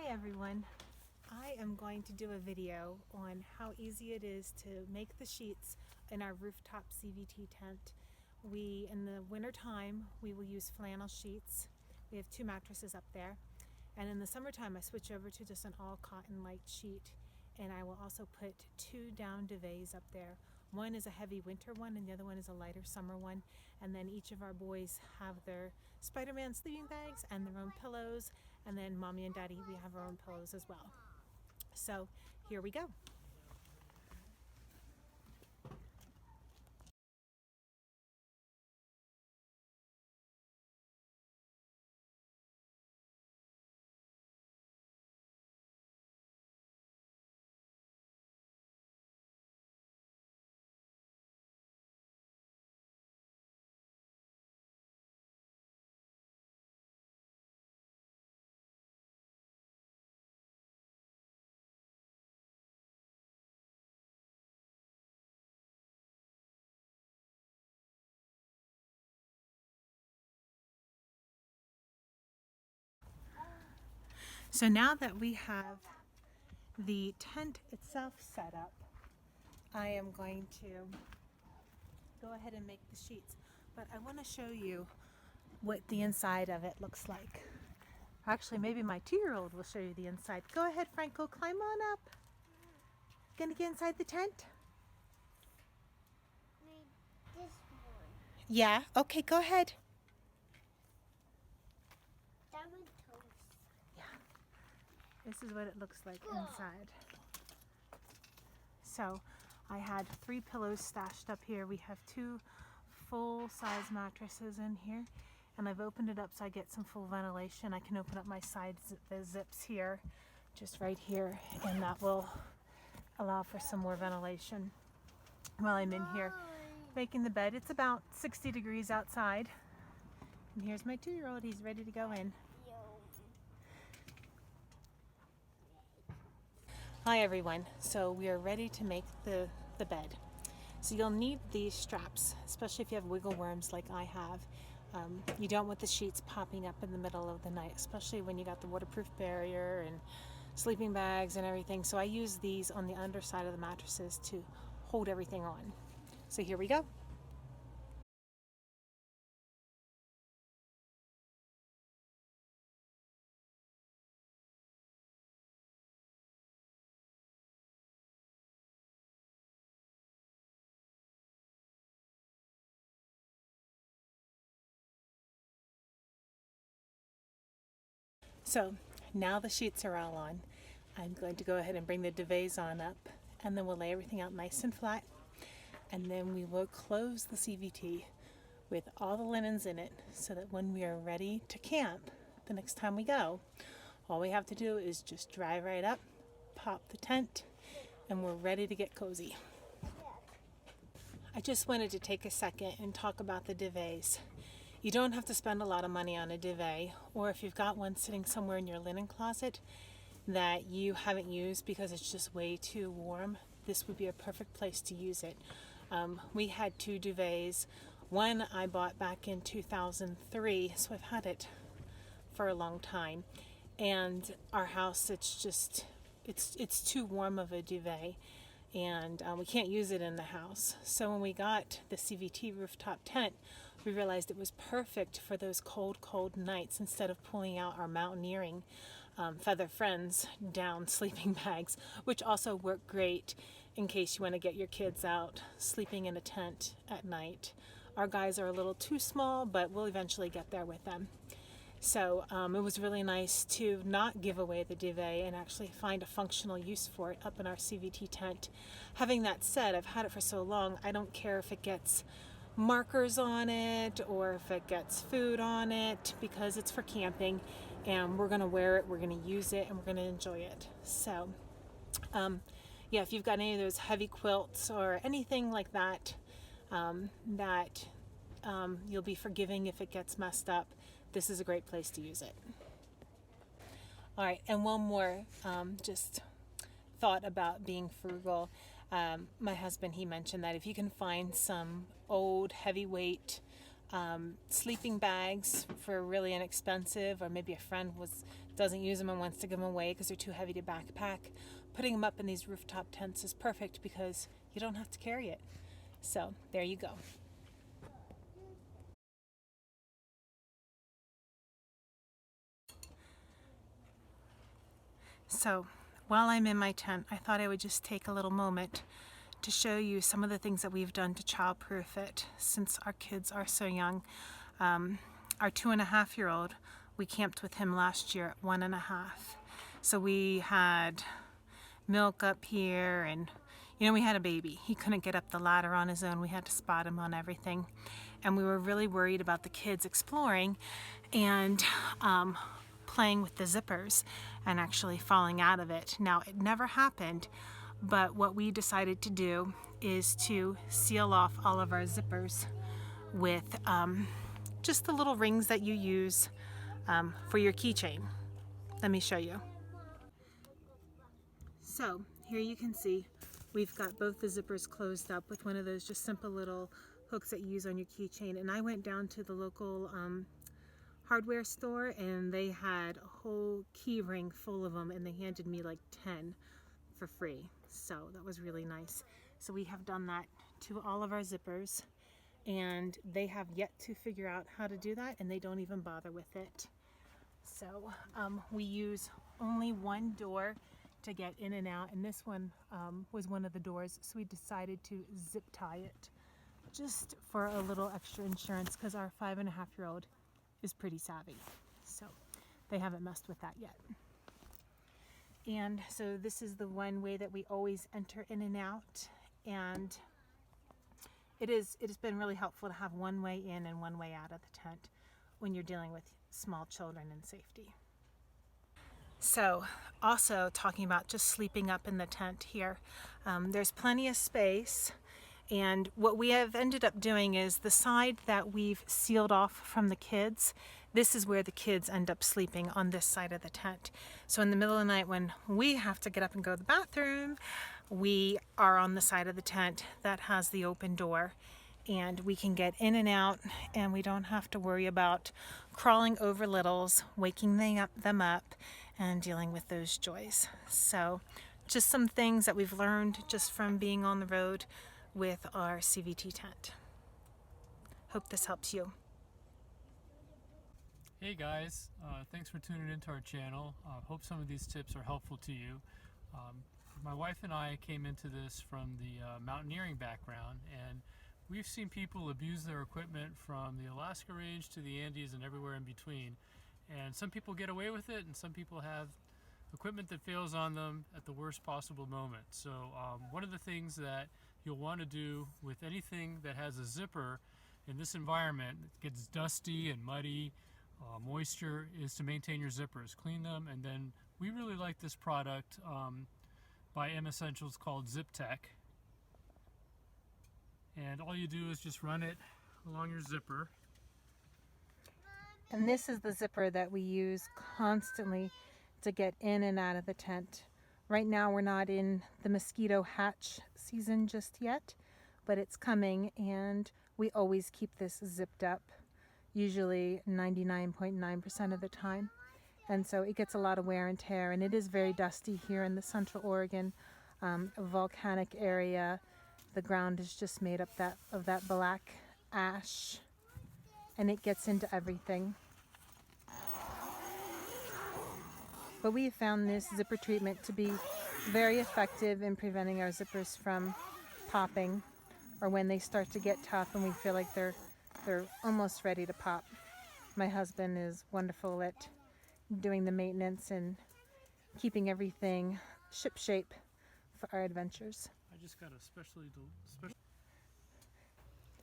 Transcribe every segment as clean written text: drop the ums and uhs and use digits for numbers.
Hi everyone. I am going to do a video on how easy it is to make the sheets in our rooftop CVT tent. In the winter time, we will use flannel sheets. We have 2 mattresses up there. And in the summertime, I switch over to just an all cotton light sheet. And I will also put 2 down duvets up there. One is a heavy winter one and the other one is a lighter summer one. And then each of our boys have their Spider-Man sleeping bags and their own pillows. And then mommy and daddy, we have our own pillows as well. So here we go. So now that we have the tent itself set up, I am going to go ahead and make the sheets. But I want to show you what the inside of it looks like. Actually, maybe my 2-year-old will show you the inside. Go ahead, Franco, climb on up. Gonna get inside the tent? This one. Yeah, okay, go ahead. Diamond toast. Yeah. This is what it looks like inside. So I had 3 pillows stashed up here. We have 2 full-size mattresses in here, and I've opened it up so I get some full ventilation. I can open up my side zips here, just right here, and that will allow for some more ventilation while I'm in here making the bed. It's about 60 degrees outside, and here's my 2-year-old. He's ready to go in. Hi everyone, so we are ready to make the bed. So you'll need these straps, especially if you have wiggle worms like I have. You don't want the sheets popping up in the middle of the night, especially when you got the waterproof barrier and sleeping bags and everything. So I use these on the underside of the mattresses to hold everything on. So here we go. So now the sheets are all on. I'm going to go ahead and bring the duvets on up, and then we'll lay everything out nice and flat. And then we will close the CVT with all the linens in it so that when we are ready to camp the next time we go, all we have to do is just drive right up, pop the tent, and we're ready to get cozy. I just wanted to take a second and talk about the duvets. You don't have to spend a lot of money on a duvet, or if you've got one sitting somewhere in your linen closet that you haven't used because it's just way too warm, this would be a perfect place to use it. We had 2 duvets. One I bought back in 2003, so I've had it for a long time. And our house, it's too warm of a duvet, and we can't use it in the house. So when we got the CVT rooftop tent, we realized it was perfect for those cold nights instead of pulling out our mountaineering Feather Friends down sleeping bags, which also work great in case you want to get your kids out sleeping in a tent at night. Our guys are a little too small, but we'll eventually get there with them. So it was really nice to not give away the duvet and actually find a functional use for it up in our CVT tent. Having that said, I've had it for so long, I don't care if it gets markers on it or if it gets food on it, because it's for camping and we're going to wear it, we're going to use it, and we're going to enjoy it. So yeah, if you've got any of those heavy quilts or anything like that, you'll be forgiving if it gets messed up, this is a great place to use it. All right, and one more just thought about being frugal. My husband, he mentioned that if you can find some old heavyweight sleeping bags for really inexpensive, or maybe a friend doesn't use them and wants to give them away because they're too heavy to backpack. Putting them up in these rooftop tents is perfect because you don't have to carry it. So there you go. So while I'm in my tent, I thought I would just take a little moment to show you some of the things that we've done to childproof it since our kids are so young. Our 2.5-year-old, we camped with him last year at 1.5. So we had milk up here, and we had a baby. He couldn't get up the ladder on his own. We had to spot him on everything. And we were really worried about the kids exploring and playing with the zippers and actually falling out of it. Now, it never happened, but what we decided to do is to seal off all of our zippers with just the little rings that you use for your keychain. Let me show you. So here you can see we've got both the zippers closed up with one of those just simple little hooks that you use on your keychain. And I went down to the local hardware store, and they had a whole key ring full of them, and they handed me like 10 for free. So that was really nice. So we have done that to all of our zippers, and they have yet to figure out how to do that, and they don't even bother with it. So we use only one door to get in and out, and this one was one of the doors, so we decided to zip tie it just for a little extra insurance because our 5.5-year-old is pretty savvy, so they haven't messed with that yet. And so this is the one way that we always enter in and out, and it has been really helpful to have one way in and one way out of the tent when you're dealing with small children and safety. So also talking about just sleeping up in the tent here, there's plenty of space, and what we have ended up doing is the side that we've sealed off from the kids, this is where the kids end up sleeping, on this side of the tent. So in the middle of the night when we have to get up and go to the bathroom, we are on the side of the tent that has the open door, and we can get in and out, and we don't have to worry about crawling over littles, waking them up and dealing with those joys. So just some things that we've learned just from being on the road with our CVT tent. Hope this helps you. Hey guys, thanks for tuning into our channel. Hope some of these tips are helpful to you. My wife and I came into this from the mountaineering background, and we've seen people abuse their equipment from the Alaska range to the Andes and everywhere in between. And some people get away with it, and some people have equipment that fails on them at the worst possible moment. So one of the things that you'll want to do with anything that has a zipper in this environment, it gets dusty and muddy, moisture, is to maintain your zippers, clean them. And then we really like this product by M Essentials called Zip Tech. And all you do is just run it along your zipper. And this is the zipper that we use constantly to get in and out of the tent. Right now we're not in the mosquito hatch season just yet, but it's coming, and we always keep this zipped up, usually 99.9% of the time. And so it gets a lot of wear and tear, and it is very dusty here in the Central Oregon volcanic area. The ground is just made up of that black ash, and it gets into everything. But we have found this zipper treatment to be very effective in preventing our zippers from popping, or when they start to get tough and we feel like they're almost ready to pop. My husband is wonderful at doing the maintenance and keeping everything shipshape for our adventures. I just got a special.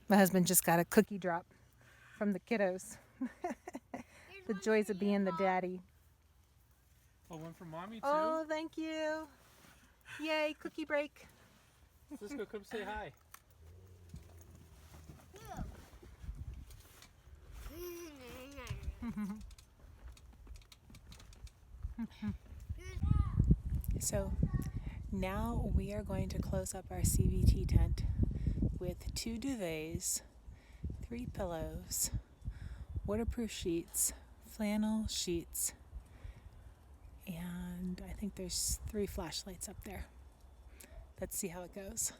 My husband just got a cookie drop from the kiddos. The joys of being the daddy. Oh, one for mommy too? Oh, thank you. Yay, cookie break. Cisco, come say hi. So now we are going to close up our CVT tent with 2 duvets 3 pillows, waterproof sheets, flannel sheets, and I think there's 3 flashlights up there. Let's see how it goes.